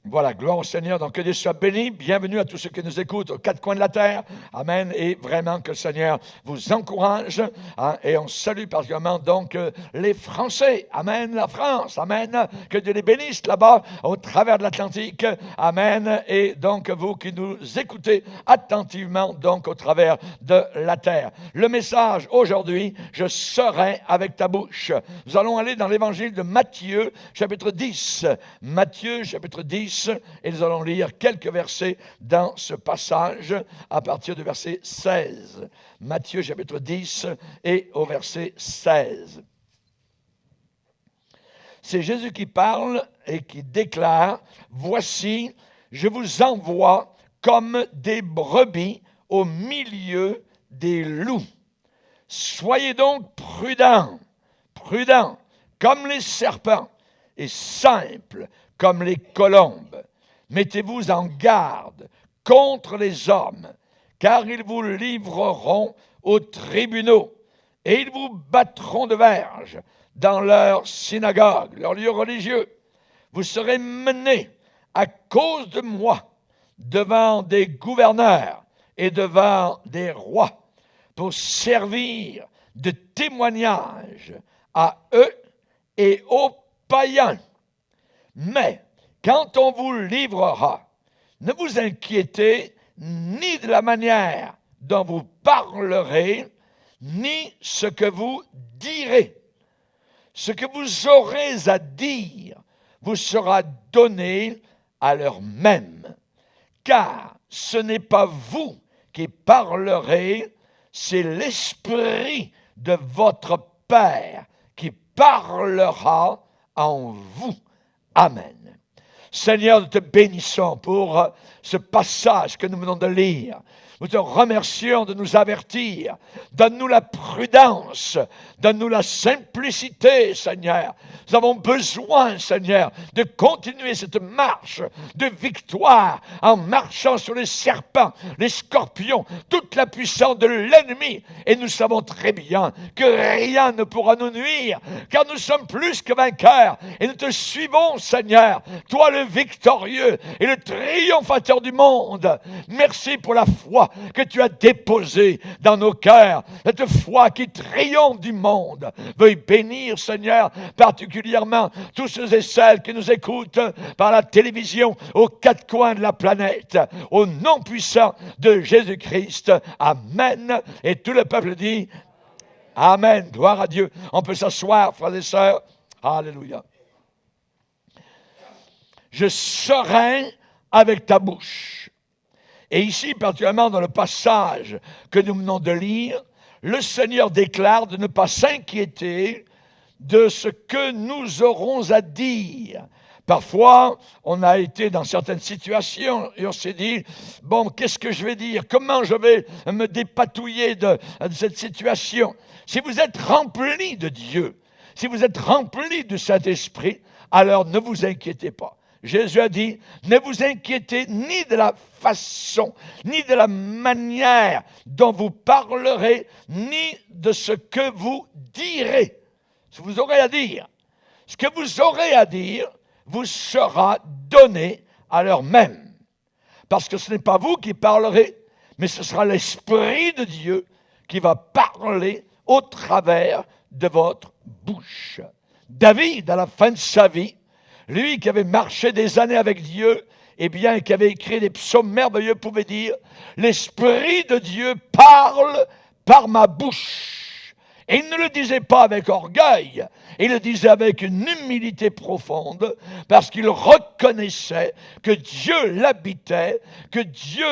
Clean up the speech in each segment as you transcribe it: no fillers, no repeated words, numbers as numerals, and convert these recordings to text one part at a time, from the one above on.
Voilà, gloire au Seigneur. Donc, que Dieu soit béni. Bienvenue à tous ceux qui nous écoutent aux quatre coins de la terre. Amen. Et vraiment que le Seigneur vous encourage. Hein, et on salue particulièrement donc les Français. Amen. La France. Amen. Que Dieu les bénisse là-bas au travers de l'Atlantique. Amen. Et donc, vous qui nous écoutez attentivement donc au travers de la terre. Le message aujourd'hui, je serai avec ta bouche. Nous allons aller dans l'évangile de Matthieu, chapitre 10. Matthieu, chapitre 10. Et nous allons lire quelques versets dans ce passage à partir du verset 16. Matthieu chapitre 10 et au verset 16. C'est Jésus qui parle et qui déclare: « Voici, je vous envoie comme des brebis au milieu des loups. Soyez donc prudents, comme les serpents et simples comme les colombes. Mettez-vous en garde contre les hommes, car ils vous livreront aux tribunaux et ils vous battront de verges dans leurs synagogues, leurs lieux religieux. Vous serez menés à cause de moi devant des gouverneurs et devant des rois pour servir de témoignage à eux et aux païens. Mais quand on vous livrera, ne vous inquiétez ni de la manière dont vous parlerez, ni ce que vous direz. Ce que vous aurez à dire vous sera donné à l'heure même. Car ce n'est pas vous qui parlerez, c'est l'Esprit de votre Père qui parlera en vous. » Amen. Seigneur, nous te bénissons pour ce passage que nous venons de lire. Nous te remercions de nous avertir. Donne-nous la prudence. Donne-nous la simplicité, Seigneur. Nous avons besoin, Seigneur, de continuer cette marche de victoire en marchant sur les serpents, les scorpions, toute la puissance de l'ennemi. Et nous savons très bien que rien ne pourra nous nuire, car nous sommes plus que vainqueurs. Et nous te suivons, Seigneur, toi le victorieux et le triomphateur du monde. Merci pour la foi que tu as déposée dans nos cœurs, cette foi qui triomphe du monde. Veuille bénir, Seigneur, particulièrement tous ceux et celles qui nous écoutent par la télévision aux quatre coins de la planète. Au nom puissant de Jésus-Christ. Amen. Et tout le peuple dit Amen. Gloire à Dieu. On peut s'asseoir, frères et sœurs. Alléluia. Je serai avec ta bouche. Et ici, particulièrement dans le passage que nous venons de lire, le Seigneur déclare de ne pas s'inquiéter de ce que nous aurons à dire. Parfois, on a été dans certaines situations et on s'est dit, bon, qu'est-ce que je vais dire? Comment je vais me dépatouiller de cette situation? Si vous êtes rempli de Dieu, si vous êtes rempli du Saint-Esprit, alors ne vous inquiétez pas. Jésus a dit, ne vous inquiétez ni de la façon, ni de la manière dont vous parlerez, ni de ce que vous direz. Ce que vous aurez à dire. Ce que vous aurez à dire vous sera donné à l'heure même. Parce que ce n'est pas vous qui parlerez, mais ce sera l'Esprit de Dieu qui va parler au travers de votre bouche. David, à la fin de sa vie, lui qui avait marché des années avec Dieu, et bien qui avait écrit des psaumes merveilleux, pouvait dire « L'Esprit de Dieu parle par ma bouche ». Et il ne le disait pas avec orgueil, il le disait avec une humilité profonde, parce qu'il reconnaissait que Dieu l'habitait, que Dieu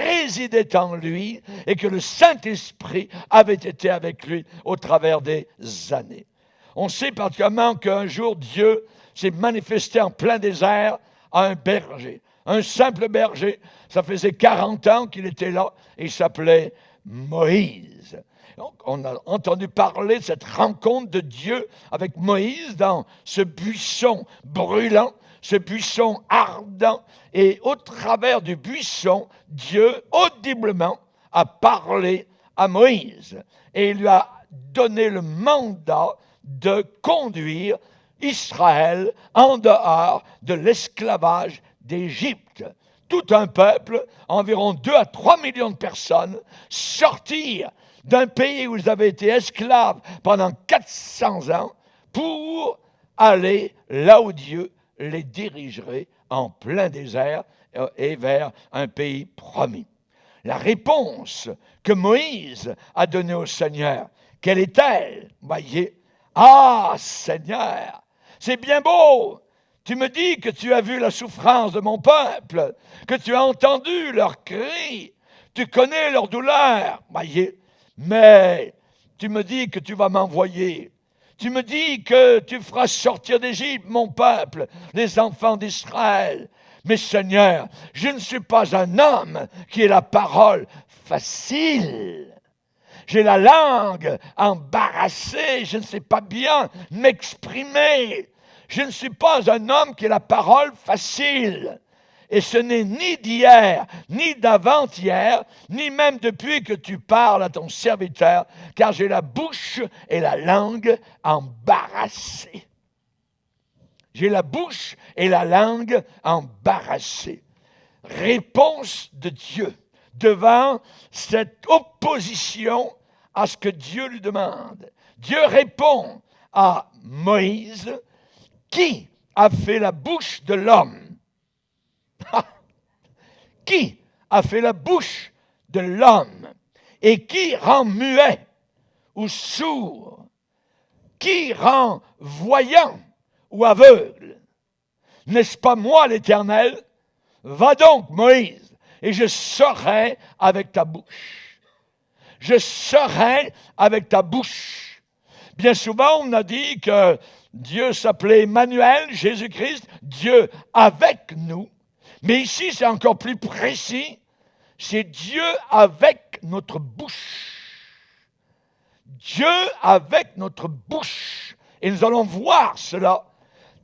résidait en lui, et que le Saint-Esprit avait été avec lui au travers des années. On sait particulièrement qu'un jour, Dieu s'est manifesté en plein désert à un berger. Un simple berger, ça faisait 40 ans qu'il était là, et il s'appelait Moïse. Donc, on a entendu parler de cette rencontre de Dieu avec Moïse dans ce buisson brûlant, ce buisson ardent, et au travers du buisson, Dieu, audiblement, a parlé à Moïse, et il lui a donné le mandat de conduire Israël en dehors de l'esclavage d'Égypte. Tout un peuple, environ 2 à 3 millions de personnes, sortir d'un pays où ils avaient été esclaves pendant 400 ans pour aller là où Dieu les dirigerait en plein désert et vers un pays promis. La réponse que Moïse a donnée au Seigneur, quelle est-elle? Voyez, ah Seigneur, c'est bien beau. Tu me dis que tu as vu la souffrance de mon peuple, que tu as entendu leurs cris, tu connais leur douleur, voyez, mais tu me dis que tu vas m'envoyer. Tu me dis que tu feras sortir d'Égypte mon peuple, les enfants d'Israël. Mais Seigneur, je ne suis pas un homme qui ait la parole facile. J'ai la langue embarrassée, je ne sais pas bien m'exprimer. Je ne suis pas un homme qui ait la parole facile. Et ce n'est ni d'hier, ni d'avant-hier, ni même depuis que tu parles à ton serviteur, car j'ai la bouche et la langue embarrassées. J'ai la bouche et la langue embarrassées. Réponse de Dieu devant cette opposition à ce que Dieu lui demande. Dieu répond à Moïse, qui a fait la bouche de l'homme? Qui a fait la bouche de l'homme? Et qui rend muet ou sourd? Qui rend voyant ou aveugle? N'est-ce pas moi l'Éternel? Va donc, Moïse, et je serai avec ta bouche. Je serai avec ta bouche. Bien souvent, on a dit que Dieu s'appelait Emmanuel, Jésus-Christ, Dieu avec nous. Mais ici, c'est encore plus précis. C'est Dieu avec notre bouche. Dieu avec notre bouche. Et nous allons voir cela,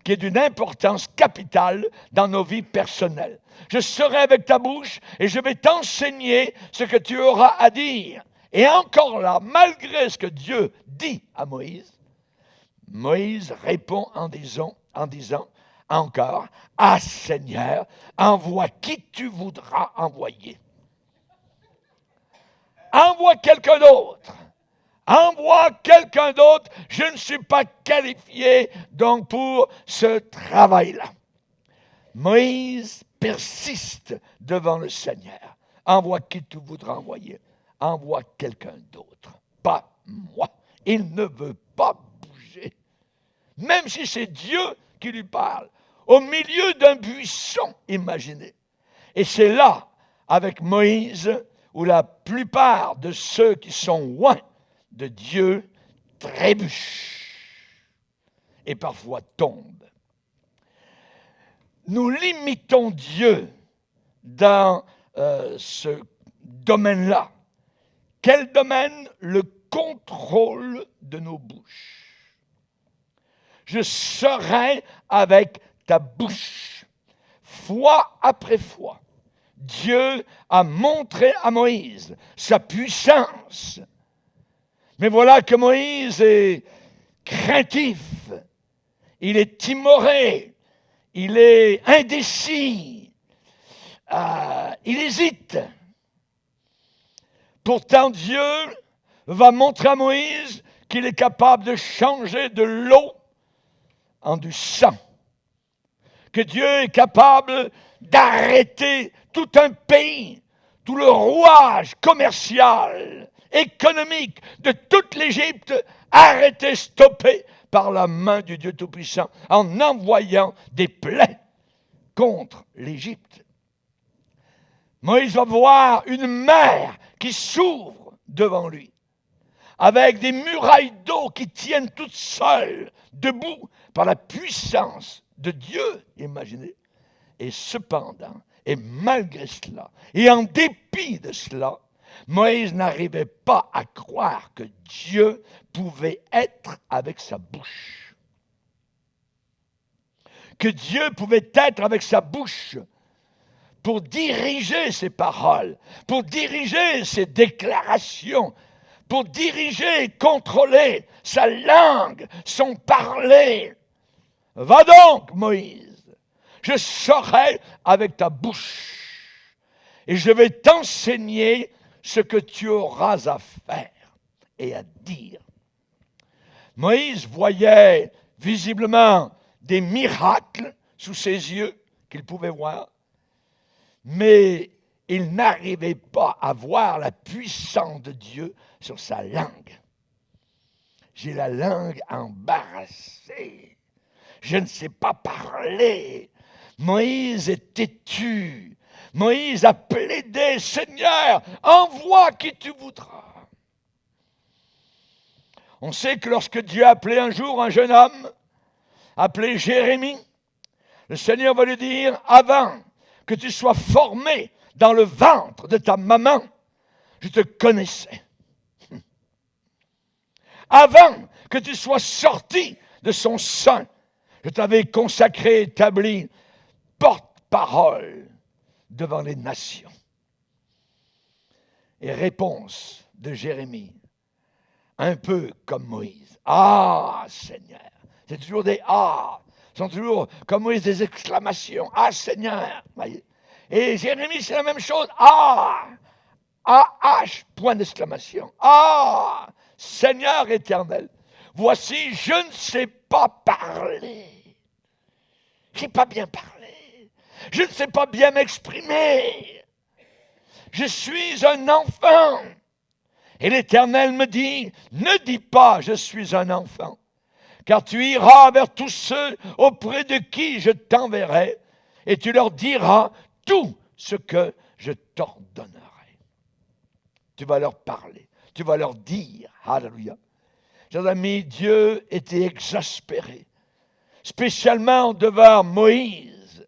qui est d'une importance capitale dans nos vies personnelles. Je serai avec ta bouche et je vais t'enseigner ce que tu auras à dire. Et encore là, malgré ce que Dieu dit à Moïse, Moïse répond en disant encore, « Ah Seigneur, envoie qui tu voudras envoyer. Envoie quelqu'un d'autre. Envoie quelqu'un d'autre. Je ne suis pas qualifié donc pour ce travail-là. » Moïse persiste devant le Seigneur. Envoie qui tu voudras envoyer. Envoie quelqu'un d'autre. Pas moi. Il ne veut pas bouger. Même si c'est Dieu qui lui parle. Au milieu d'un buisson, imaginez. Et c'est là, avec Moïse, où la plupart de ceux qui sont loin de Dieu trébuchent et parfois tombent. Nous limitons Dieu dans ce domaine-là. Quel domaine? Le contrôle de nos bouches. Je serai avec ta bouche. Fois après fois, Dieu a montré à Moïse sa puissance. Mais voilà que Moïse est craintif, il est timoré, il est indécis, il hésite. Pourtant, Dieu va montrer à Moïse qu'il est capable de changer de l'eau en du sang. Que Dieu est capable d'arrêter tout un pays, tout le rouage commercial, économique de toute l'Égypte, arrêté, stoppé par la main du Dieu Tout-Puissant, en envoyant des plaies contre l'Égypte. Moïse va voir une mer qui s'ouvre devant lui, avec des murailles d'eau qui tiennent toutes seules, debout, par la puissance de Dieu, imaginez. Et cependant, et malgré cela, et en dépit de cela, Moïse n'arrivait pas à croire que Dieu pouvait être avec sa bouche. Que Dieu pouvait être avec sa bouche pour diriger ses paroles, pour diriger ses déclarations, pour diriger et contrôler sa langue, son parler. Va donc, Moïse, je serai avec ta bouche et je vais t'enseigner ce que tu auras à faire et à dire. Moïse voyait visiblement des miracles sous ses yeux qu'il pouvait voir, mais il n'arrivait pas à voir la puissance de Dieu sur sa langue. J'ai la langue embarrassée. Je ne sais pas parler. Moïse est têtu. Moïse a plaidé, Seigneur, envoie qui tu voudras. On sait que lorsque Dieu a appelé un jour un jeune homme, appelé Jérémie, le Seigneur va lui dire, avant que tu sois formé dans le ventre de ta maman, je te connaissais. Avant que tu sois sorti de son sein, je t'avais consacré, établi, porte-parole devant les nations. Et réponse de Jérémie, un peu comme Moïse. Ah, Seigneur. C'est toujours des ah. Ce sont toujours, comme Moïse, des exclamations. Ah, Seigneur. Et Jérémie, c'est la même chose. Ah. A-H, point d'exclamation. Ah, Seigneur éternel, voici, je ne sais pas parler. Je ne sais pas bien parler. Je ne sais pas bien m'exprimer. Je suis un enfant. Et l'Éternel me dit, ne dis pas, je suis un enfant, car tu iras vers tous ceux auprès de qui je t'enverrai, et tu leur diras tout ce que je t'ordonnerai. Tu vas leur parler, tu vas leur dire, alléluia. Chers amis, Dieu était exaspéré, spécialement devant Moïse.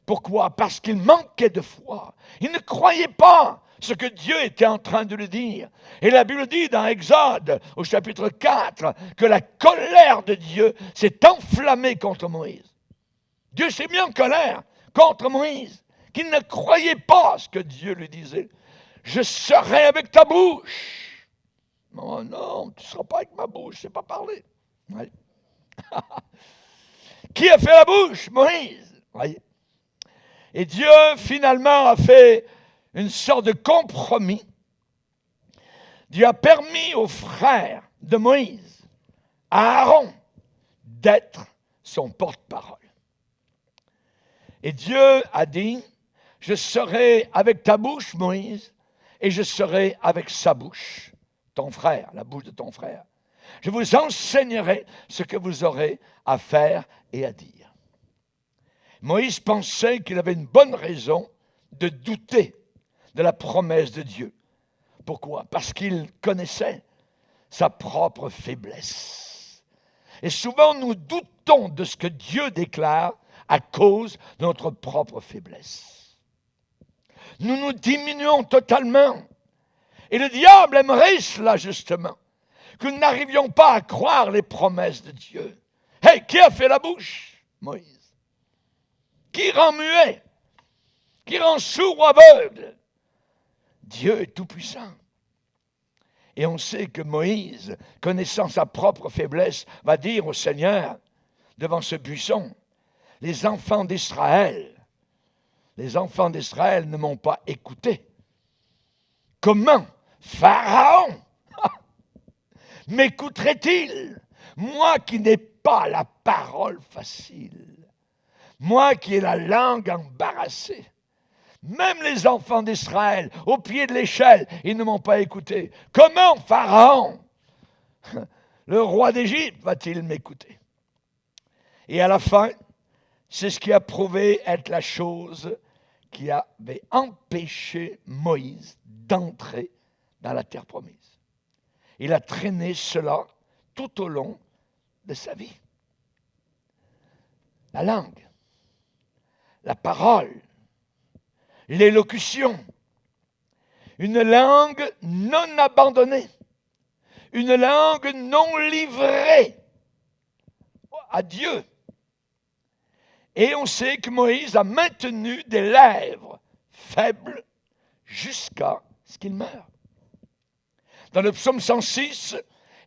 Pourquoi? Parce qu'il manquait de foi. Il ne croyait pas ce que Dieu était en train de lui dire. Et la Bible dit dans Exode, au chapitre 4, que la colère de Dieu s'est enflammée contre Moïse. Dieu s'est mis en colère contre Moïse, qu'il ne croyait pas ce que Dieu lui disait. Je serai avec ta bouche. Oh non, tu ne seras pas avec ma bouche, je ne sais pas parler. Oui. Qui a fait la bouche? Moïse. Oui. Et Dieu, finalement, a fait une sorte de compromis. Dieu a permis aux frères de Moïse, à Aaron, d'être son porte-parole. Et Dieu a dit, je serai avec ta bouche, Moïse, et je serai avec sa bouche, ton frère, la bouche de ton frère. Je vous enseignerai ce que vous aurez à faire et à dire. Moïse pensait qu'il avait une bonne raison de douter de la promesse de Dieu. Pourquoi? Parce qu'il connaissait sa propre faiblesse. Et souvent, nous doutons de ce que Dieu déclare à cause de notre propre faiblesse. Nous nous diminuons totalement. Et le diable aimerait cela, justement, que nous n'arrivions pas à croire les promesses de Dieu. Hey, qui a fait la bouche? Moïse. Qui rend muet? Qui rend sourd ou aveugle? Dieu est tout-puissant. Et on sait que Moïse, connaissant sa propre faiblesse, va dire au Seigneur, devant ce buisson, les enfants d'Israël ne m'ont pas écouté. Comment Pharaon m'écouterait-il? Moi qui n'ai pas la parole facile, moi qui ai la langue embarrassée. Même les enfants d'Israël, au pied de l'échelle, ils ne m'ont pas écouté. Comment Pharaon, le roi d'Égypte, va-t-il m'écouter? Et à la fin, c'est ce qui a prouvé être la chose qui avait empêché Moïse d'entrer dans la terre promise. Il a traîné cela tout au long de sa vie. La langue, la parole, l'élocution, une langue non abandonnée, une langue non livrée à Dieu. Et on sait que Moïse a maintenu des lèvres faibles jusqu'à ce qu'il meure. Dans le psaume 106,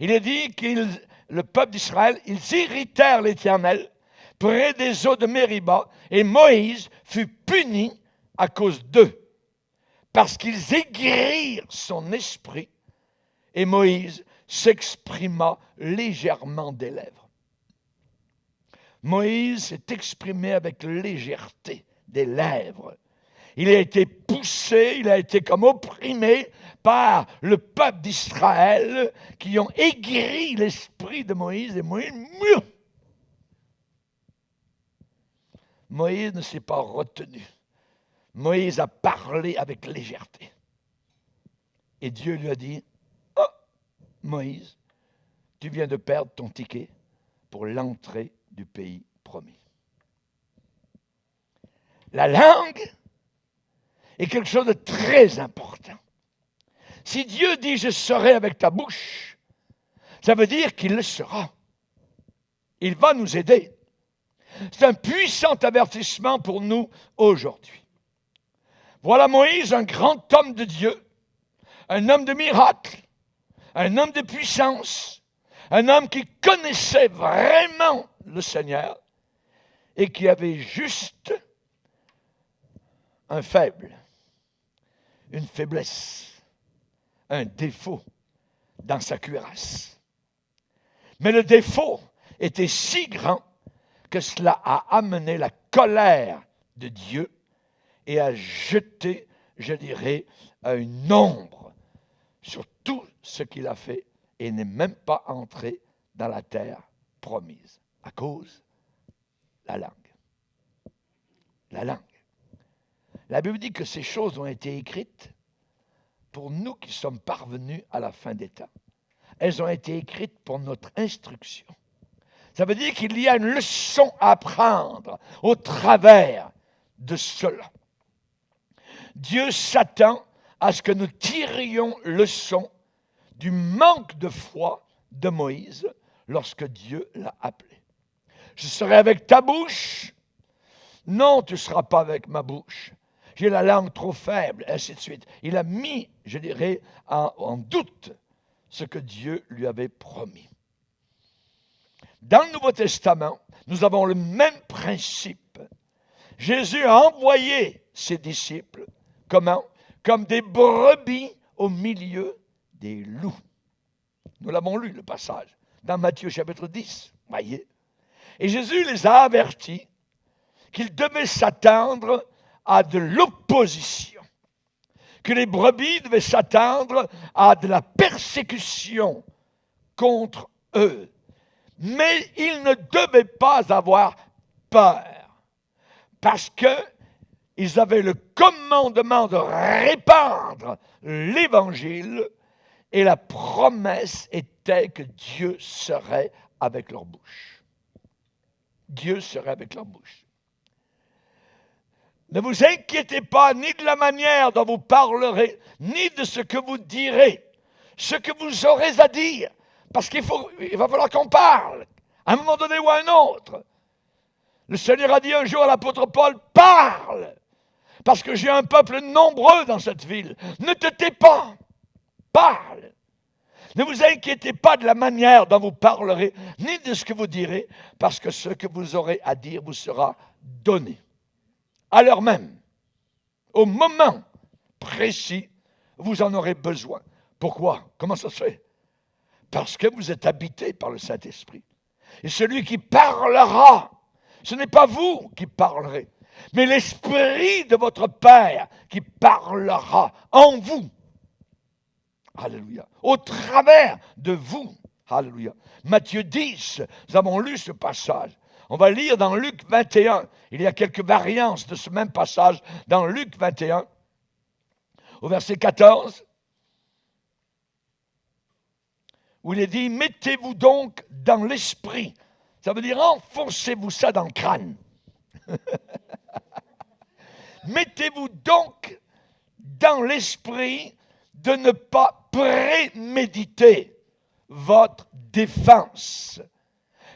il est dit que le peuple d'Israël, ils irritèrent l'Éternel, près des eaux de Mériba, et Moïse fut puni à cause d'eux, parce qu'ils aigrirent son esprit, et Moïse s'exprima légèrement des lèvres. Moïse s'est exprimé avec légèreté des lèvres. Il a été poussé, il a été comme opprimé par le peuple d'Israël qui ont aigri l'esprit de Moïse, et Moïse ne s'est pas retenu. Moïse a parlé avec légèreté. Et Dieu lui a dit, « Oh, Moïse, tu viens de perdre ton ticket pour l'entrée du pays promis. » La langue est quelque chose de très important. Si Dieu dit « je serai avec ta bouche », ça veut dire qu'il le sera. Il va nous aider. C'est un puissant avertissement pour nous aujourd'hui. Voilà Moïse, un grand homme de Dieu, un homme de miracles, un homme de puissance, un homme qui connaissait vraiment le Seigneur et qui avait juste un faible, une faiblesse, un défaut dans sa cuirasse. Mais le défaut était si grand que cela a amené la colère de Dieu et a jeté, je dirais, une ombre sur tout ce qu'il a fait et n'est même pas entré dans la terre promise à cause de la langue. La langue. La Bible dit que ces choses ont été écrites pour nous qui sommes parvenus à la fin des temps. Elles ont été écrites pour notre instruction. Ça veut dire qu'il y a une leçon à apprendre au travers de cela. Dieu s'attend à ce que nous tirions leçon du manque de foi de Moïse lorsque Dieu l'a appelé. Je serai avec ta bouche. Non, tu ne seras pas avec ma bouche. J'ai la langue trop faible, ainsi de suite. Il a mis, je dirais, en doute ce que Dieu lui avait promis. Dans le Nouveau Testament, nous avons le même principe. Jésus a envoyé ses disciples, comment? Comme des brebis au milieu des loups. Nous l'avons lu, le passage, dans Matthieu chapitre 10, voyez. Et Jésus les a avertis qu'ils devaient s'attendre à de l'opposition, que les brebis devaient s'attendre à de la persécution contre eux. Mais ils ne devaient pas avoir peur, parce qu'ils avaient le commandement de répandre l'Évangile, et la promesse était que Dieu serait avec leur bouche. Dieu serait avec leur bouche. Ne vous inquiétez pas ni de la manière dont vous parlerez, ni de ce que vous direz, ce que vous aurez à dire. Parce qu'il va falloir qu'on parle, à un moment donné ou à un autre. Le Seigneur a dit un jour à l'apôtre Paul, parle, parce que j'ai un peuple nombreux dans cette ville. Ne te tais pas, parle. Ne vous inquiétez pas de la manière dont vous parlerez, ni de ce que vous direz, parce que ce que vous aurez à dire vous sera donné. À l'heure même, au moment précis, vous en aurez besoin. Pourquoi? Comment ça se fait? Parce que vous êtes habité par le Saint-Esprit. Et celui qui parlera, ce n'est pas vous qui parlerez, mais l'Esprit de votre Père qui parlera en vous. Alléluia. Au travers de vous. Alléluia. Matthieu 10, nous avons lu ce passage. On va lire dans Luc 21. Il y a quelques variantes de ce même passage dans Luc 21, au verset 14. Où il est dit, mettez-vous donc dans l'esprit. Ça veut dire, enfoncez-vous ça dans le crâne. Mettez-vous donc dans l'esprit de ne pas préméditer votre défense.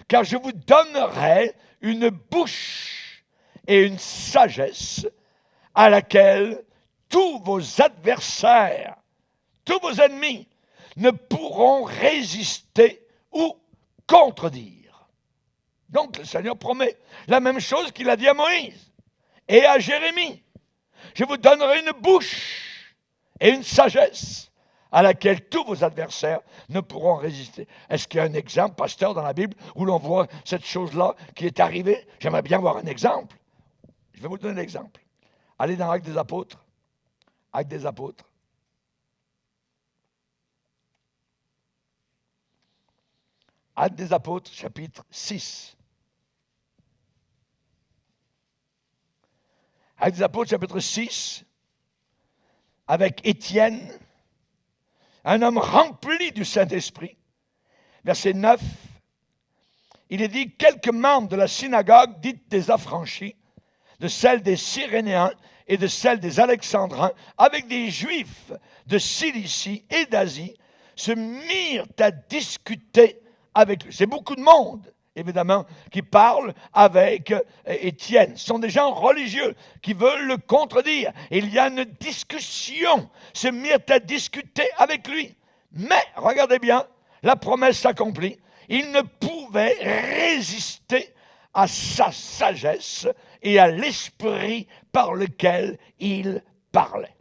Car je vous donnerai une bouche et une sagesse à laquelle tous vos adversaires, tous vos ennemis, « ne pourront résister ou contredire. » Donc le Seigneur promet la même chose qu'il a dit à Moïse et à Jérémie. Je vous donnerai une bouche et une sagesse à laquelle tous vos adversaires ne pourront résister. Est-ce qu'il y a un exemple, pasteur, dans la Bible, où l'on voit cette chose-là qui est arrivée? J'aimerais bien voir un exemple. Je vais vous donner l'exemple. Allez dans Actes des Apôtres. Actes des Apôtres. Actes des Apôtres, chapitre 6. Actes des Apôtres, chapitre 6, avec Étienne, un homme rempli du Saint-Esprit. Verset 9, il est dit, quelques membres de la synagogue dite des affranchis, de celle des Cyrénéens et de celle des Alexandrins, avec des Juifs de Cilicie et d'Asie, se mirent à discuter avec lui. C'est beaucoup de monde, évidemment, qui parle avec Étienne. Ce sont des gens religieux qui veulent le contredire. Il y a une discussion, se mirent à discuter avec lui. Mais, regardez bien, la promesse s'accomplit. Il ne pouvait résister à sa sagesse et à l'esprit par lequel il parlait.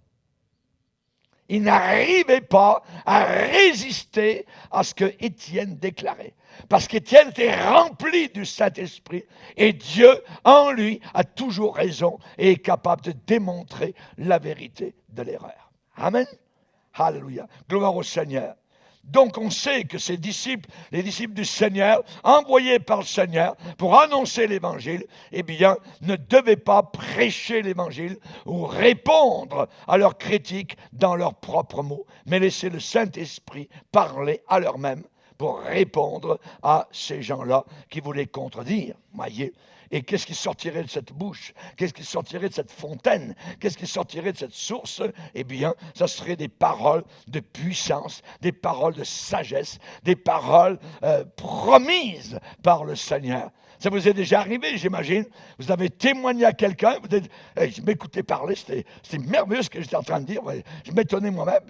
Il n'arrivait pas à résister à ce que Étienne déclarait. Parce qu'Étienne était rempli du Saint-Esprit et Dieu, en lui, a toujours raison et est capable de démontrer la vérité de l'erreur. Amen. Alléluia. Gloire au Seigneur. Donc on sait que ces disciples, les disciples du Seigneur, envoyés par le Seigneur pour annoncer l'Évangile, eh bien, ne devaient pas prêcher l'Évangile ou répondre à leurs critiques dans leurs propres mots, mais laisser le Saint-Esprit parler à leur-même pour répondre à ces gens-là qui voulaient contredire. Voyez. Et qu'est-ce qui sortirait de cette bouche? Qu'est-ce qui sortirait de cette fontaine? Qu'est-ce qui sortirait de cette source? Eh bien, ça serait des paroles de puissance, des paroles de sagesse, des paroles promises par le Seigneur. Ça vous est déjà arrivé, j'imagine. Vous avez témoigné à quelqu'un, vous dites, hey, je m'écoutais parler, c'était merveilleux ce que j'étais en train de dire. Je m'étonnais moi-même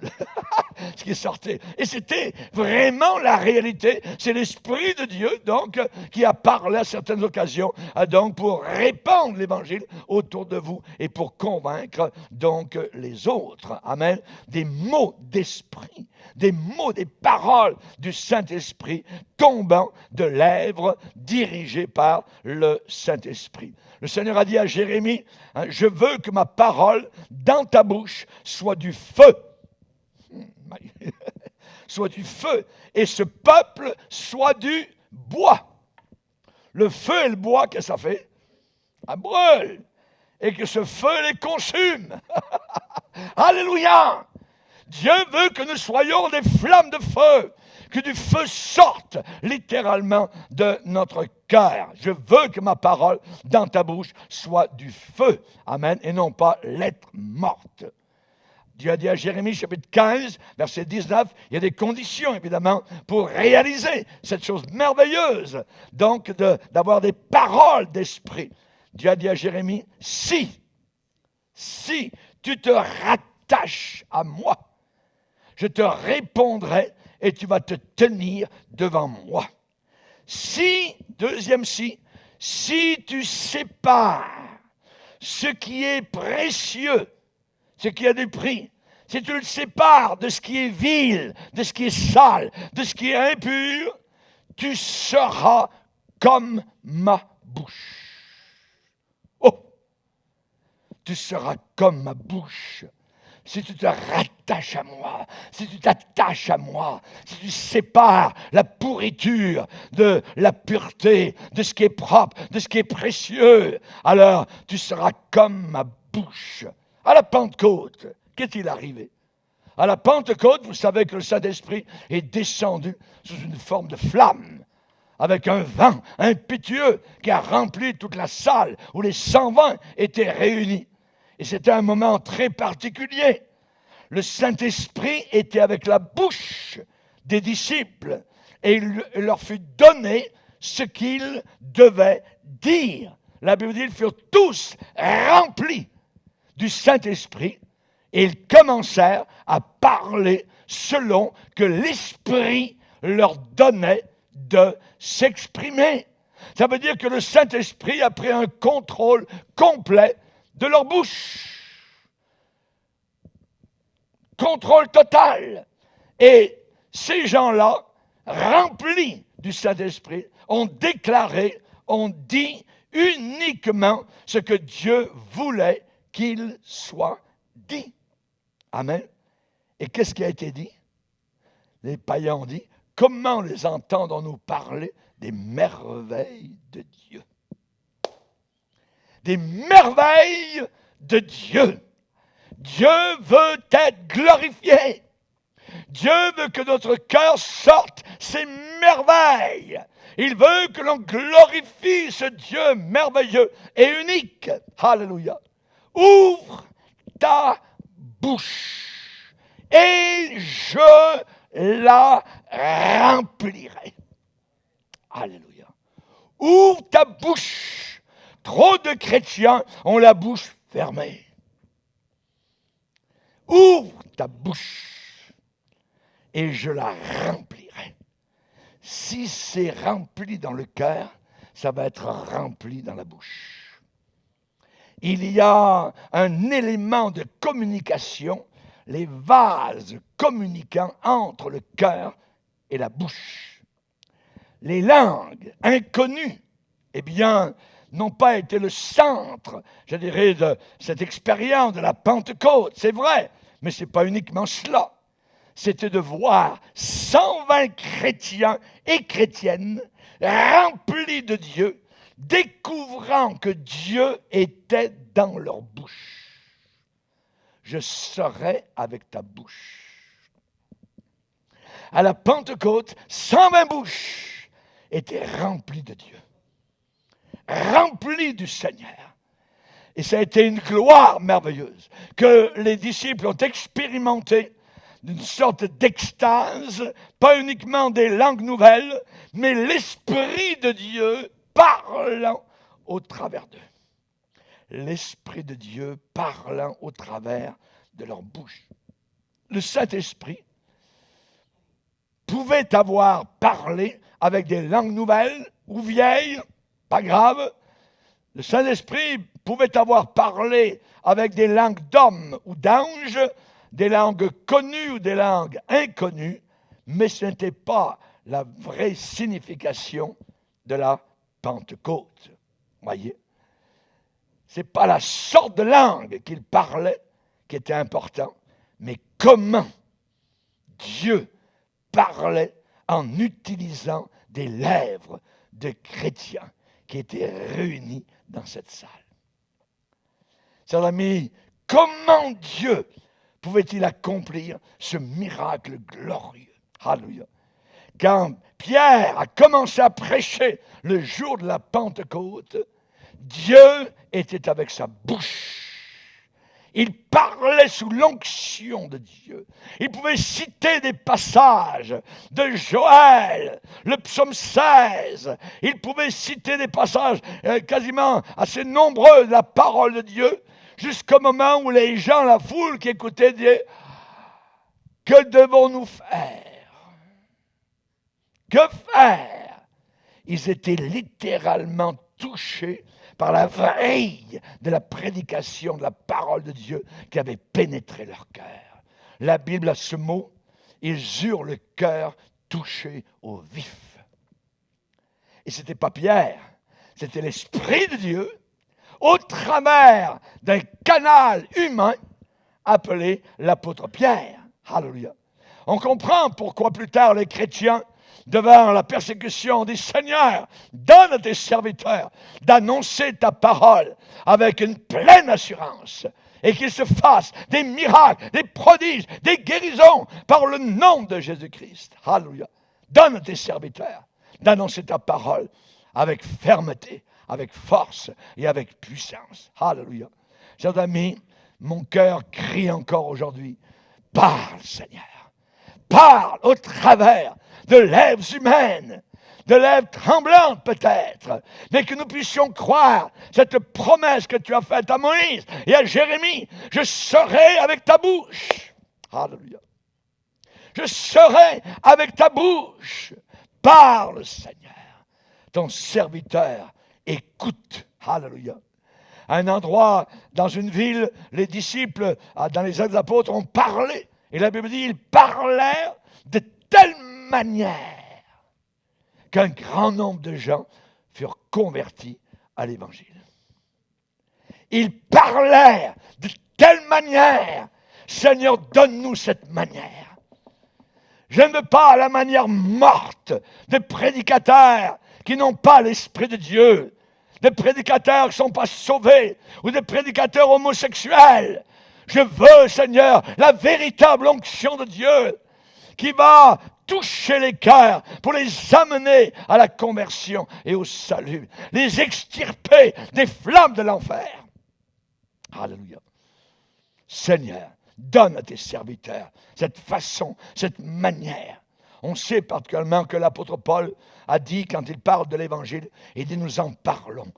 ce qui sortait. Et c'était vraiment la réalité. C'est l'Esprit de Dieu, donc, qui a parlé à certaines occasions, donc, pour répandre l'Évangile autour de vous et pour convaincre, donc, les autres. Amen. Des mots d'esprit, des mots, des paroles du Saint-Esprit tombant de lèvres dirigées par le Saint-Esprit. Le Seigneur a dit à Jérémie, je veux que ma parole dans ta bouche soit du feu. Soit du feu. Et ce peuple soit du bois. Le feu et le bois, qu'est-ce que ça fait? Ça brûle. Et que ce feu les consume. Alléluia! Dieu veut que nous soyons des flammes de feu, que du feu sorte littéralement de notre cœur. Je veux que ma parole dans ta bouche soit du feu, amen, et non pas lettre morte. Dieu a dit à Jérémie, chapitre 15, verset 19, il y a des conditions, évidemment, pour réaliser cette chose merveilleuse, donc d'avoir des paroles d'esprit. Dieu a dit à Jérémie, si tu te rattaches à moi, je te répondrai et tu vas te tenir devant moi. Deuxième si tu sépares ce qui est précieux, ce qui a du prix, si tu le sépares de ce qui est vil, de ce qui est sale, de ce qui est impur, tu seras comme ma bouche. Oh! Tu seras comme ma bouche. Si tu te rattaches à moi, si tu t'attaches à moi, si tu sépares la pourriture de la pureté, de ce qui est propre, de ce qui est précieux, alors tu seras comme ma bouche. À la Pentecôte, qu'est-il arrivé? À la Pentecôte, vous savez que le Saint-Esprit est descendu sous une forme de flamme, avec un vent impétueux qui a rempli toute la salle où les 120 étaient réunis. Et c'était un moment très particulier. Le Saint-Esprit était avec la bouche des disciples et il leur fut donné ce qu'ils devaient dire. La Bible dit qu'ils furent tous remplis du Saint-Esprit et ils commencèrent à parler selon que l'Esprit leur donnait de s'exprimer. Ça veut dire que le Saint-Esprit a pris un contrôle complet de leur bouche. Contrôle total. Et ces gens-là, remplis du Saint-Esprit, ont déclaré, ont dit uniquement ce que Dieu voulait qu'il soit dit. Amen. Et qu'est-ce qui a été dit? Les païens ont dit, comment les entendons-nous parler des merveilles de Dieu? Des merveilles de Dieu. Dieu veut être glorifié. Dieu veut que notre cœur sorte ses merveilles. Il veut que l'on glorifie ce Dieu merveilleux et unique. Alléluia. Ouvre ta bouche et je la remplirai. Alléluia. Ouvre ta bouche. Trop de chrétiens ont la bouche fermée. Ouvre ta bouche et je la remplirai. Si c'est rempli dans le cœur, ça va être rempli dans la bouche. Il y a un élément de communication, les vases communicants entre le cœur et la bouche. Les langues inconnues, eh bien, n'ont pas été le centre, je dirais, de cette expérience de la Pentecôte. C'est vrai, mais ce n'est pas uniquement cela. C'était de voir 120 chrétiens et chrétiennes remplis de Dieu, découvrant que Dieu était dans leur bouche. Je serai avec ta bouche. À la Pentecôte, 120 bouches étaient remplies de Dieu, remplies du Seigneur. Et ça a été une gloire merveilleuse que les disciples ont expérimenté, d'une sorte d'extase, pas uniquement des langues nouvelles, mais l'Esprit de Dieu parlant au travers d'eux. L'Esprit de Dieu parlant au travers de leur bouche. Le Saint-Esprit pouvait avoir parlé avec des langues nouvelles ou vieilles, pas grave. Le Saint-Esprit pouvait avoir parlé avec des langues d'hommes ou d'anges, des langues connues ou des langues inconnues, mais ce n'était pas la vraie signification de la Pentecôte. Voyez? Ce n'est pas la sorte de langue qu'il parlait qui était important, mais comment Dieu parlait en utilisant des lèvres de chrétiens qui étaient réunis dans cette salle. Chers amis, comment Dieu pouvait-il accomplir ce miracle glorieux? Alléluia. Quand Pierre a commencé à prêcher le jour de la Pentecôte, Dieu était avec sa bouche. Il parlait sous l'onction de Dieu. Il pouvait citer des passages de Joël, le psaume 16. Il pouvait citer des passages quasiment assez nombreux de la parole de Dieu, jusqu'au moment où les gens, la foule qui écoutait, disaient « Que devons-nous faire? Que faire ?» Ils étaient littéralement touchés par la veille de la prédication de la parole de Dieu qui avait pénétré leur cœur. La Bible a ce mot, ils eurent le cœur touché au vif. Et ce n'était pas Pierre, c'était l'Esprit de Dieu au travers d'un canal humain appelé l'apôtre Pierre. Alléluia. On comprend pourquoi plus tard les chrétiens, devant la persécution, disent « Seigneur, donne à tes serviteurs d'annoncer ta parole avec une pleine assurance et qu'il se fasse des miracles, des prodiges, des guérisons par le nom de Jésus-Christ. » Alléluia. Donne à tes serviteurs d'annoncer ta parole avec fermeté, avec force et avec puissance. Alléluia. Chers amis, mon cœur crie encore aujourd'hui. Parle, Seigneur. Parle au travers de lèvres humaines, de lèvres tremblantes peut-être, mais que nous puissions croire cette promesse que tu as faite à Moïse et à Jérémie. Je serai avec ta bouche. Alléluia. Je serai avec ta bouche. Parle, Seigneur. ton serviteur écoute. Alléluia. À un endroit, dans une ville, les disciples, dans les Actes des Apôtres, ont parlé. Et la Bible dit, ils parlèrent de telle manière qu'un grand nombre de gens furent convertis à l'Évangile. Ils parlèrent de telle manière. Seigneur, donne-nous cette manière. Je ne veux pas la manière morte de prédicateurs qui n'ont pas l'Esprit de Dieu, de prédicateurs qui ne sont pas sauvés, ou de prédicateurs homosexuels. Je veux, Seigneur, la véritable onction de Dieu qui va toucher les cœurs pour les amener à la conversion et au salut, les extirper des flammes de l'enfer. Alléluia. Seigneur, donne à tes serviteurs cette façon, cette manière. On sait particulièrement que l'apôtre Paul a dit, quand il parle de l'Évangile, il dit nous en parlons,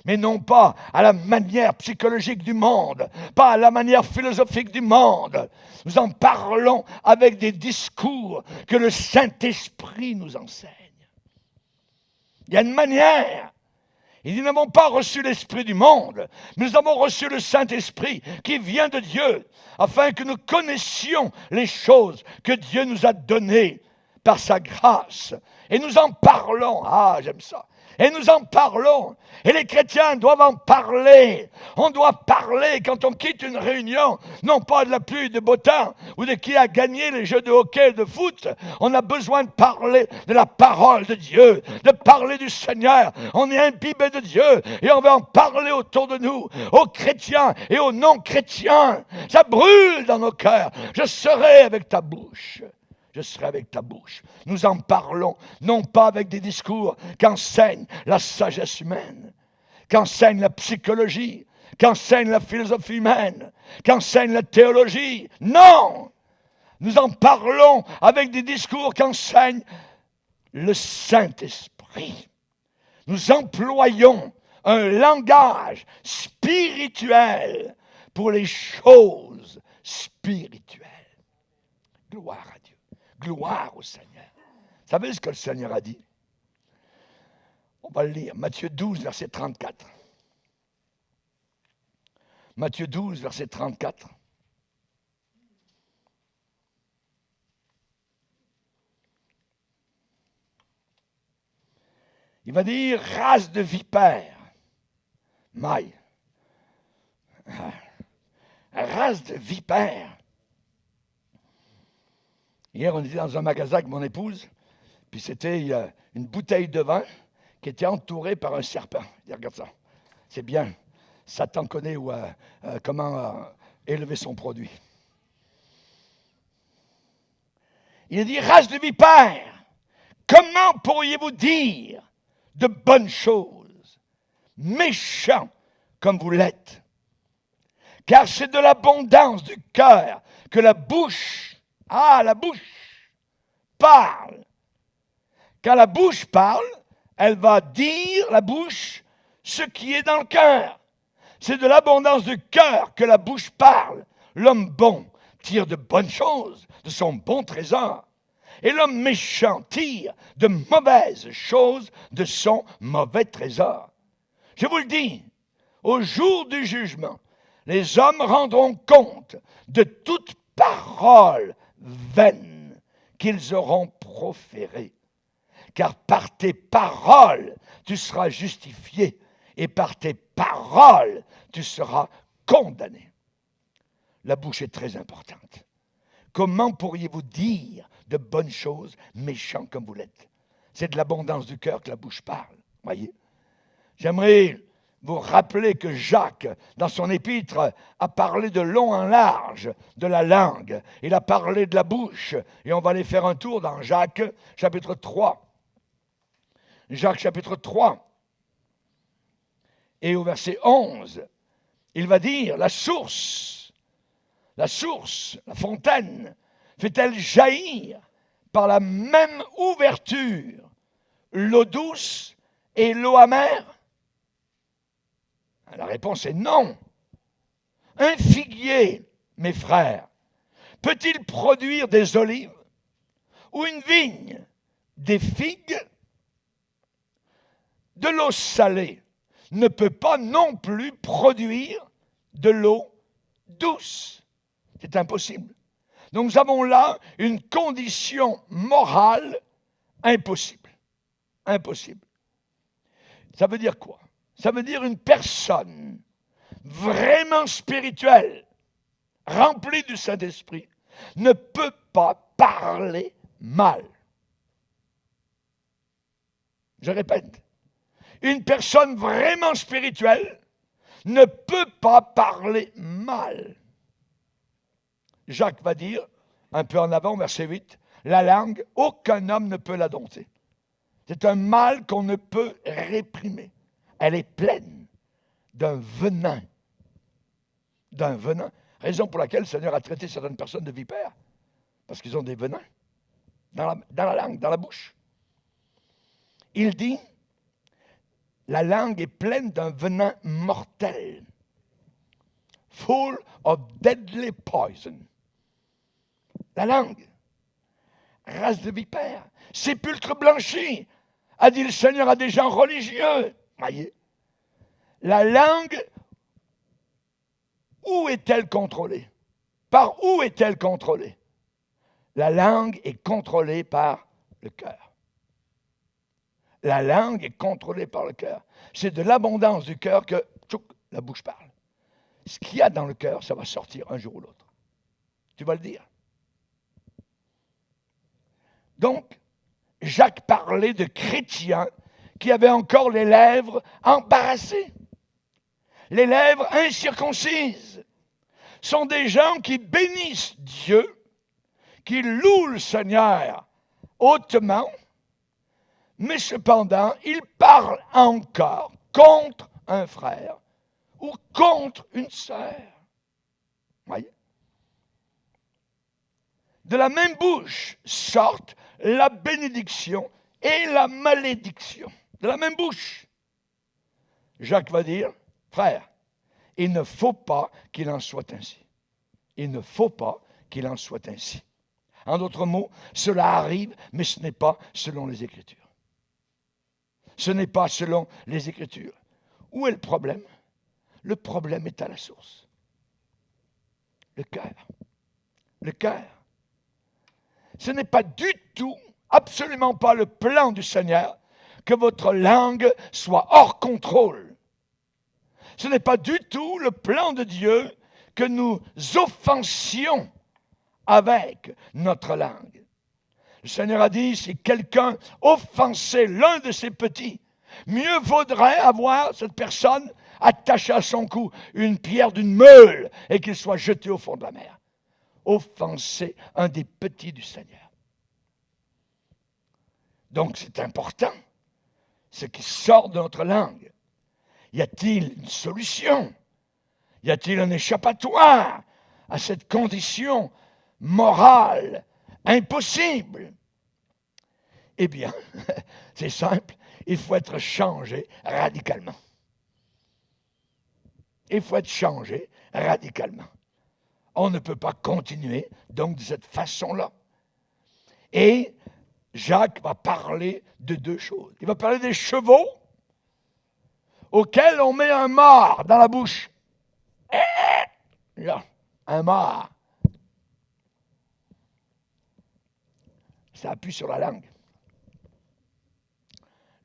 mais non pas à la manière psychologique du monde, pas à la manière philosophique du monde. Nous en parlons avec des discours que le Saint-Esprit nous enseigne. Il y a une manière. Il dit, nous n'avons pas reçu l'Esprit du monde, mais nous avons reçu le Saint-Esprit qui vient de Dieu, afin que nous connaissions les choses que Dieu nous a données par sa grâce. Et nous en parlons. Ah, j'aime ça. Et nous en parlons. Et les chrétiens doivent en parler. On doit parler quand on quitte une réunion, non pas de la pluie, de beau temps, ou de qui a gagné les jeux de hockey, de foot. On a besoin de parler de la parole de Dieu, de parler du Seigneur. On est imbibé de Dieu et on va en parler autour de nous, aux chrétiens et aux non-chrétiens. Ça brûle dans nos cœurs. Je serai avec ta bouche. Je serai avec ta bouche. Nous en parlons, non pas avec des discours qu'enseigne la sagesse humaine, qu'enseigne la psychologie, qu'enseigne la philosophie humaine, qu'enseigne la théologie. Non! Nous en parlons avec des discours qu'enseigne le Saint-Esprit. Nous employons un langage spirituel pour les choses spirituelles. Gloire à Dieu. Gloire au Seigneur. Vous savez ce que le Seigneur a dit? On va le lire. Matthieu 12, verset 34. Matthieu 12, verset 34. Il va dire, race de vipères. Maille. Race de vipères. Hier, on était dans un magasin avec mon épouse, puis c'était une bouteille de vin qui était entourée par un serpent. Il dit, regarde ça, c'est bien. Satan connaît comment élever son produit. Il a dit, race de vipères, comment pourriez-vous dire de bonnes choses, méchants comme vous l'êtes? Car c'est de l'abondance du cœur que la bouche parle. Quand la bouche parle, elle va dire, la bouche, ce qui est dans le cœur. C'est de l'abondance du cœur que la bouche parle. L'homme bon tire de bonnes choses de son bon trésor. Et l'homme méchant tire de mauvaises choses de son mauvais trésor. Je vous le dis, au jour du jugement, les hommes rendront compte de toute parole vaine qu'ils auront proférée. Car par tes paroles, tu seras justifié, et par tes paroles, tu seras condamné. La bouche est très importante. Comment pourriez-vous dire de bonnes choses, méchants comme vous l'êtes? C'est de l'abondance du cœur que la bouche parle. Voyez? J'aimerais vous rappeler que Jacques, dans son épître, a parlé de long en large de la langue. Il a parlé de la bouche. Et on va aller faire un tour dans Jacques, chapitre 3. Jacques, chapitre 3. Et au verset 11, il va dire, la source, la fontaine, fait-elle jaillir par la même ouverture l'eau douce et l'eau amère? La réponse est non. Un figuier, mes frères, peut-il produire des olives ou une vigne des figues? de l'eau salée ne peut pas non plus produire de l'eau douce. C'est impossible. Donc nous avons là une condition morale impossible. Impossible. Ça veut dire quoi? Ça veut dire une personne vraiment spirituelle, remplie du Saint-Esprit, ne peut pas parler mal. Je répète, une personne vraiment spirituelle ne peut pas parler mal. Jacques va dire, un peu en avant, verset 8, la langue, aucun homme ne peut la dompter. C'est un mal qu'on ne peut réprimer. Elle est pleine d'un venin. D'un venin. Raison pour laquelle le Seigneur a traité certaines personnes de vipères. Parce qu'ils ont des venins dans la langue, dans la bouche. Il dit, la langue est pleine d'un venin mortel. Full of deadly poison. La langue, race de vipères, sépulcre blanchi, a dit le Seigneur à des gens religieux. Voyez, la langue, où est-elle contrôlée? Par où est-elle contrôlée? La langue est contrôlée par le cœur. La langue est contrôlée par le cœur. C'est de l'abondance du cœur que la bouche parle. Ce qu'il y a dans le cœur, ça va sortir un jour ou l'autre. Tu vas le dire. Donc, Jacques parlait de chrétiens qui avaient encore les lèvres embarrassées. Les lèvres incirconcises sont des gens qui bénissent Dieu, qui louent le Seigneur hautement, mais cependant, ils parlent encore contre un frère ou contre une sœur. Voyez? De la même bouche sortent la bénédiction et la malédiction. De la même bouche. Jacques va dire, frère, il ne faut pas qu'il en soit ainsi. Il ne faut pas qu'il en soit ainsi. En d'autres mots, cela arrive, mais ce n'est pas selon les Écritures. Ce n'est pas selon les Écritures. Où est le problème? Le problème est à la source. Le cœur. Le cœur. Ce n'est pas du tout, absolument pas le plan du Seigneur que votre langue soit hors contrôle. Ce n'est pas du tout le plan de Dieu que nous offensions avec notre langue. Le Seigneur a dit, si quelqu'un offensait l'un de ses petits, mieux vaudrait avoir cette personne attachée à son cou une pierre d'une meule et qu'il soit jeté au fond de la mer. Offenser un des petits du Seigneur. Donc c'est important, ce qui sort de notre langue. Y a-t-il une solution? Y a-t-il un échappatoire à cette condition morale impossible? Eh bien, c'est simple, il faut être changé radicalement. Il faut être changé radicalement. On ne peut pas continuer donc de cette façon-là. Et Jacques va parler de deux choses. Il va parler des chevaux auxquels on met un mort dans la bouche. Là, un mort. Ça appuie sur la langue.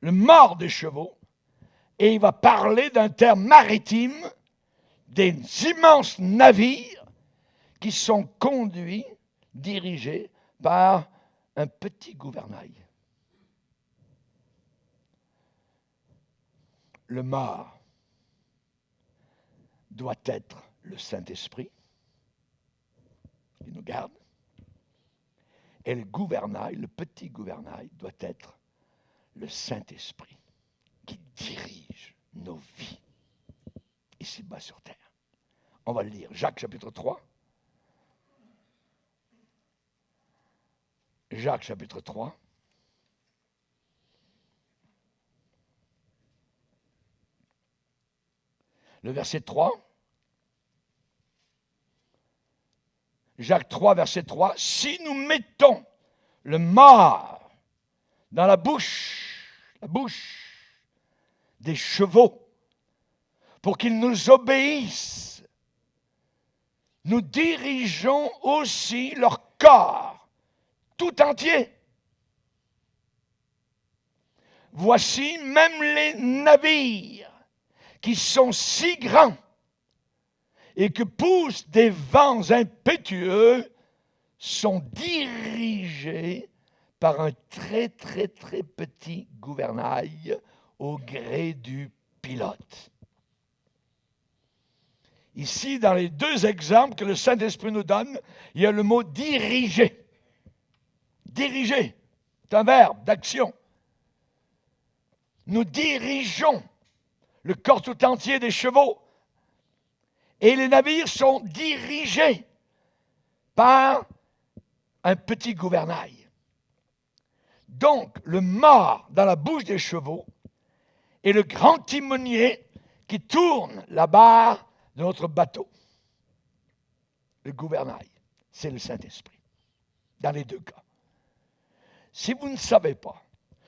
Le mort des chevaux, et il va parler d'un terme maritime, des immenses navires qui sont conduits, dirigés par un petit gouvernail. Le mort doit être le Saint-Esprit qui nous garde. Et le gouvernail, le petit gouvernail, doit être le Saint-Esprit qui dirige nos vies ici-bas sur terre. On va le lire. Jacques chapitre 3. Jacques chapitre 3. Le verset 3. Jacques 3, verset 3. Si nous mettons le mort dans la bouche des chevaux pour qu'ils nous obéissent. Nous dirigeons aussi leur corps tout entier. Voici même les navires qui sont si grands et que poussent des vents impétueux sont dirigés par un très très très petit gouvernail au gré du pilote. Ici, dans les deux exemples que le Saint-Esprit nous donne, il y a le mot diriger. Diriger, c'est un verbe d'action. Nous dirigeons le corps tout entier des chevaux. Et les navires sont dirigés par un petit gouvernail. Donc, le mât dans la bouche des chevaux est le grand timonier qui tourne la barre de notre bateau. Le gouvernail, c'est le Saint-Esprit, dans les deux cas. Si vous ne savez pas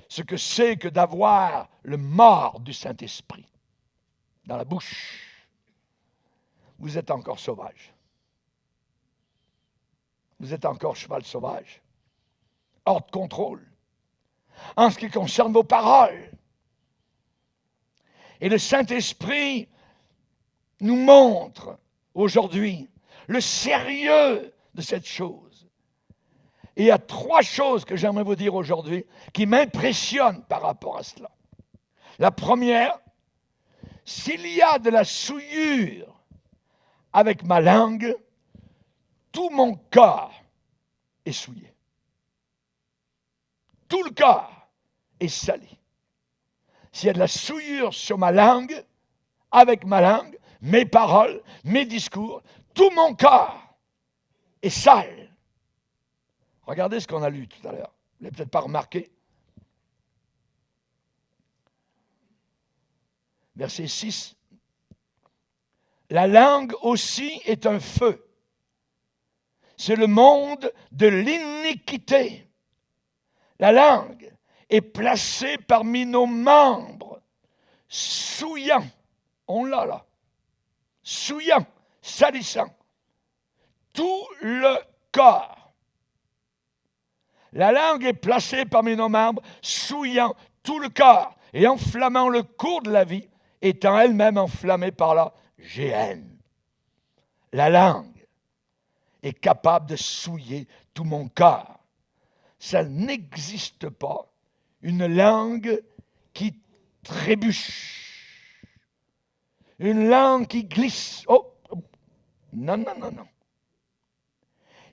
ce que c'est que d'avoir le mât du Saint-Esprit dans la bouche, vous êtes encore sauvage. Vous êtes encore cheval sauvage, hors de contrôle, en ce qui concerne vos paroles. Et le Saint-Esprit nous montre aujourd'hui le sérieux de cette chose. Et il y a trois choses que j'aimerais vous dire aujourd'hui qui m'impressionnent par rapport à cela. La première, s'il y a de la souillure avec ma langue, tout mon corps est souillé. Tout le corps est sali. S'il y a de la souillure sur ma langue, avec ma langue, mes paroles, mes discours, tout mon corps est sale. Regardez ce qu'on a lu tout à l'heure. Vous ne l'avez peut-être pas remarqué. Verset 6. La langue aussi est un feu. C'est le monde de l'iniquité. La langue est placée parmi nos membres, souillant. On l'a là. Souillant, salissant. Tout le corps. La langue est placée parmi nos membres, souillant tout le corps et enflammant le cours de la vie, étant elle-même enflammée par la géhenne. La langue est capable de souiller tout mon corps. Ça n'existe pas une langue qui trébuche, une langue qui glisse. Oh, non, non, non, non.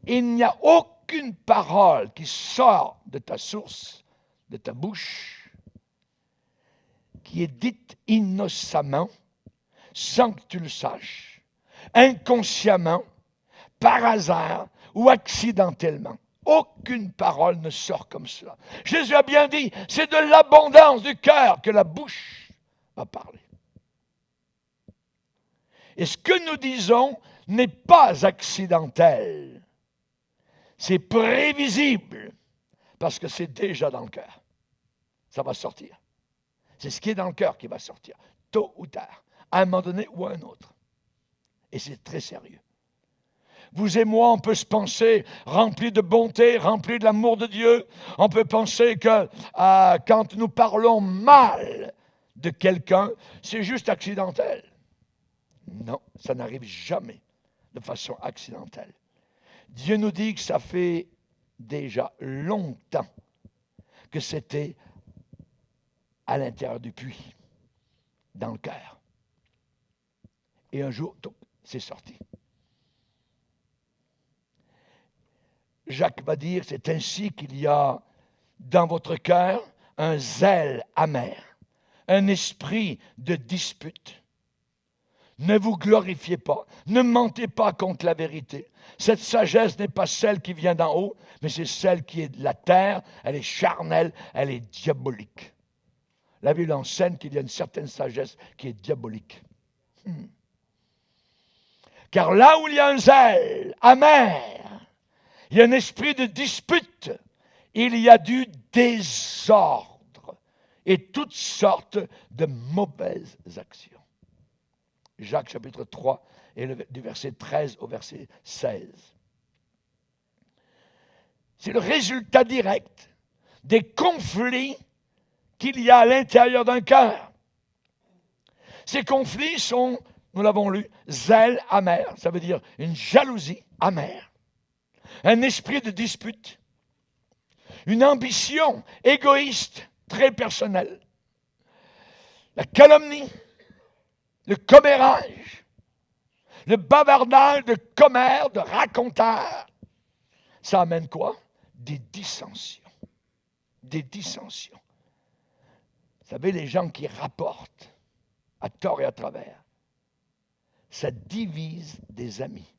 Il n'y a aucune parole qui sort de ta source, de ta bouche, qui est dite innocemment, sans que tu le saches, inconsciemment, par hasard ou accidentellement. Aucune parole ne sort comme cela. Jésus a bien dit, c'est de l'abondance du cœur que la bouche va parler. Et ce que nous disons n'est pas accidentel. C'est prévisible, parce que c'est déjà dans le cœur. Ça va sortir. C'est ce qui est dans le cœur qui va sortir, tôt ou tard, à un moment donné ou à un autre. Et c'est très sérieux. Vous et moi, on peut se penser remplis de bonté, remplis de l'amour de Dieu. On peut penser que quand nous parlons mal de quelqu'un, c'est juste accidentel. Non, ça n'arrive jamais de façon accidentelle. Dieu nous dit que ça fait déjà longtemps que c'était à l'intérieur du puits, dans le cœur. Et un jour, c'est sorti. Jacques va dire, c'est ainsi qu'il y a dans votre cœur un zèle amer, un esprit de dispute. Ne vous glorifiez pas, ne mentez pas contre la vérité. Cette sagesse n'est pas celle qui vient d'en haut, mais c'est celle qui est de la terre, elle est charnelle, elle est diabolique. La Bible enseigne qu'il y a une certaine sagesse qui est diabolique. Car là où il y a un zèle amer, il y a un esprit de dispute, il y a du désordre. et toutes sortes de mauvaises actions. Jacques chapitre 3, et du verset 13 au verset 16. C'est le résultat direct des conflits qu'il y a à l'intérieur d'un cœur. Ces conflits sont, nous l'avons lu, zèle amer, ça veut dire une jalousie amère, un esprit de dispute, une ambition égoïste très personnelle, la calomnie, le commérage, le bavardage de commères, de raconteurs. Ça amène quoi? Des dissensions. Des dissensions. Vous savez, les gens qui rapportent à tort et à travers, ça divise des amis.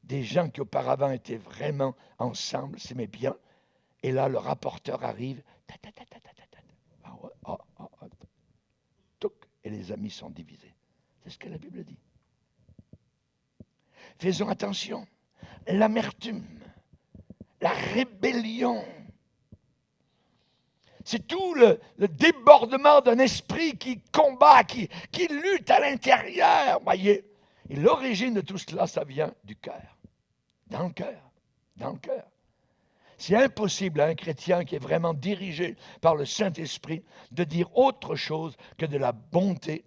Des gens qui auparavant étaient vraiment ensemble, s'aimaient bien, et là, le rapporteur arrive, et les amis sont divisés. C'est ce que la Bible dit. Faisons attention. L'amertume, la rébellion, c'est tout le débordement d'un esprit qui combat, qui lutte à l'intérieur, voyez. Et l'origine de tout cela, ça vient du cœur. Dans le cœur. Dans le cœur. C'est impossible à un chrétien qui est vraiment dirigé par le Saint-Esprit de dire autre chose que de la bonté,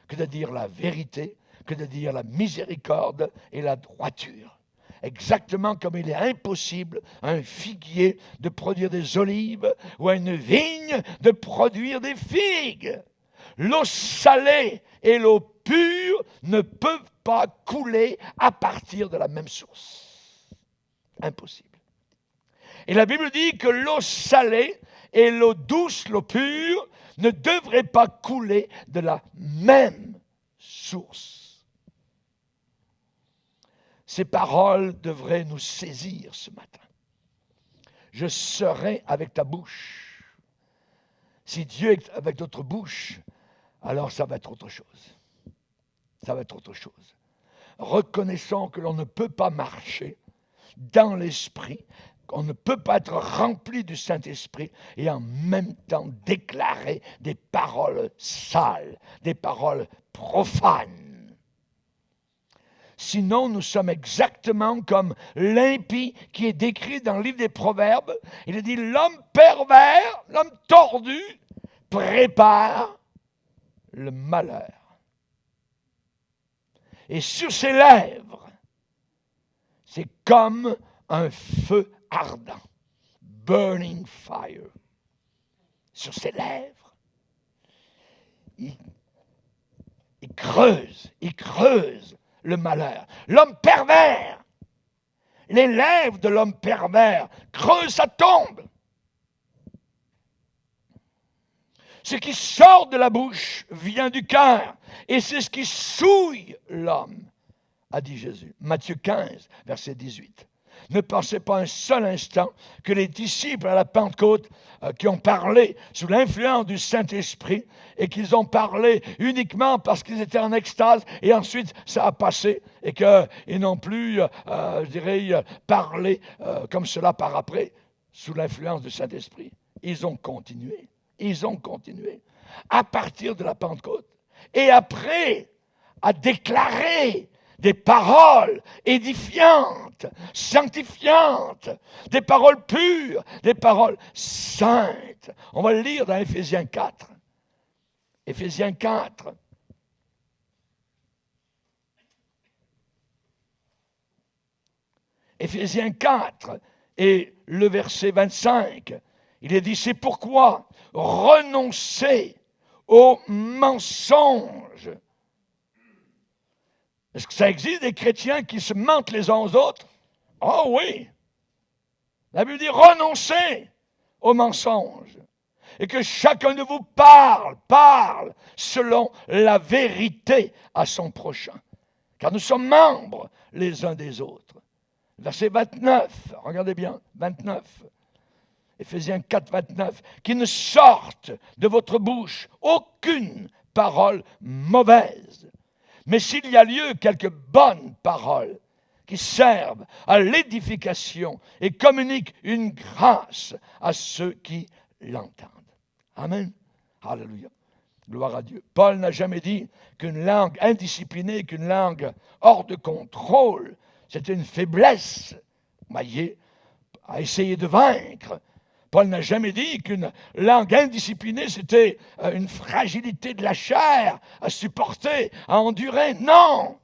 que de dire la vérité, que de dire la miséricorde et la droiture. Exactement comme il est impossible à un figuier de produire des olives ou à une vigne de produire des figues. L'eau salée et l'eau pure ne peuvent pas couler à partir de la même source. Impossible. Et la Bible dit que l'eau salée et l'eau douce, l'eau pure, ne devraient pas couler de la même source. Ces paroles devraient nous saisir ce matin. Je serai avec ta bouche. Si Dieu est avec notre bouche, alors ça va être autre chose. Ça va être autre chose. Reconnaissons que l'on ne peut pas marcher dans l'esprit, qu'on ne peut pas être rempli du Saint-Esprit et en même temps déclarer des paroles sales, des paroles profanes. Sinon, nous sommes exactement comme l'impie qui est décrit dans le livre des Proverbes. Il est dit, l'homme pervers, l'homme tordu, prépare le malheur. Et sur ses lèvres, c'est comme un feu ardent, burning fire, sur ses lèvres. Il creuse le malheur. L'homme pervers, les lèvres de l'homme pervers creusent sa tombe. Ce qui sort de la bouche vient du cœur, et c'est ce qui souille l'homme, a dit Jésus. Matthieu 15, verset 18. Ne pensez pas un seul instant que les disciples à la Pentecôte qui ont parlé sous l'influence du Saint-Esprit et qu'ils ont parlé uniquement parce qu'ils étaient en extase et ensuite ça a passé et qu'ils n'ont plus, parlé comme cela par après sous l'influence du Saint-Esprit. Ils ont continué. Ils ont continué à partir de la Pentecôte et après à déclarer des paroles édifiantes, sanctifiantes, des paroles pures, des paroles saintes. On va le lire dans Éphésiens 4. Éphésiens 4. Éphésiens 4 et le verset 25. Il est dit, c'est pourquoi renoncez aux mensonges. Est-ce que ça existe des chrétiens qui se mentent les uns aux autres? Oh oui! La Bible dit renoncez aux mensonges. Et que chacun de vous parle selon la vérité à son prochain. Car nous sommes membres les uns des autres. Verset 29, regardez bien, 29. Éphésiens 4, 29. Qu'il ne sorte de votre bouche aucune parole mauvaise. Mais s'il y a lieu, quelques bonnes paroles qui servent à l'édification et communiquent une grâce à ceux qui l'entendent. Amen. Alléluia. Gloire à Dieu. Paul n'a jamais dit qu'une langue indisciplinée, qu'une langue hors de contrôle, c'était une faiblesse. Vous voyez, à essayer de vaincre. Paul n'a jamais dit qu'une langue indisciplinée, c'était une fragilité de la chair à supporter, à endurer. Non!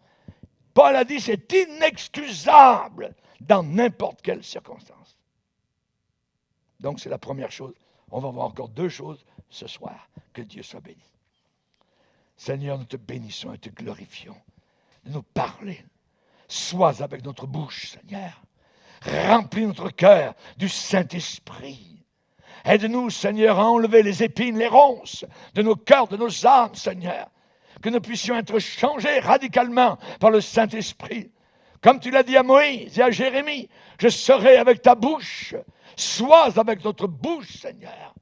Paul a dit c'est inexcusable dans n'importe quelle circonstance. Donc c'est la première chose. On va voir encore deux choses ce soir. Que Dieu soit béni. Seigneur, nous te bénissons et te glorifions de nous parler. Sois avec notre bouche, Seigneur. Remplis notre cœur du Saint-Esprit. Aide-nous, Seigneur, à enlever les épines, les ronces de nos cœurs, de nos âmes, Seigneur. Que nous puissions être changés radicalement par le Saint-Esprit. Comme tu l'as dit à Moïse et à Jérémie, je serai avec ta bouche. Sois avec notre bouche, Seigneur.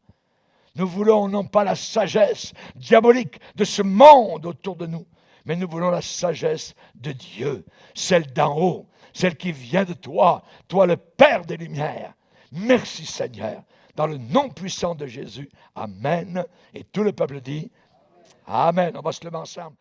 Nous voulons non pas la sagesse diabolique de ce monde autour de nous, mais nous voulons la sagesse de Dieu, celle d'en haut, celle qui vient de toi, toi le Père des Lumières. Merci Seigneur, dans le nom puissant de Jésus. Amen. Et tout le peuple dit Amen. On va se lever ensemble.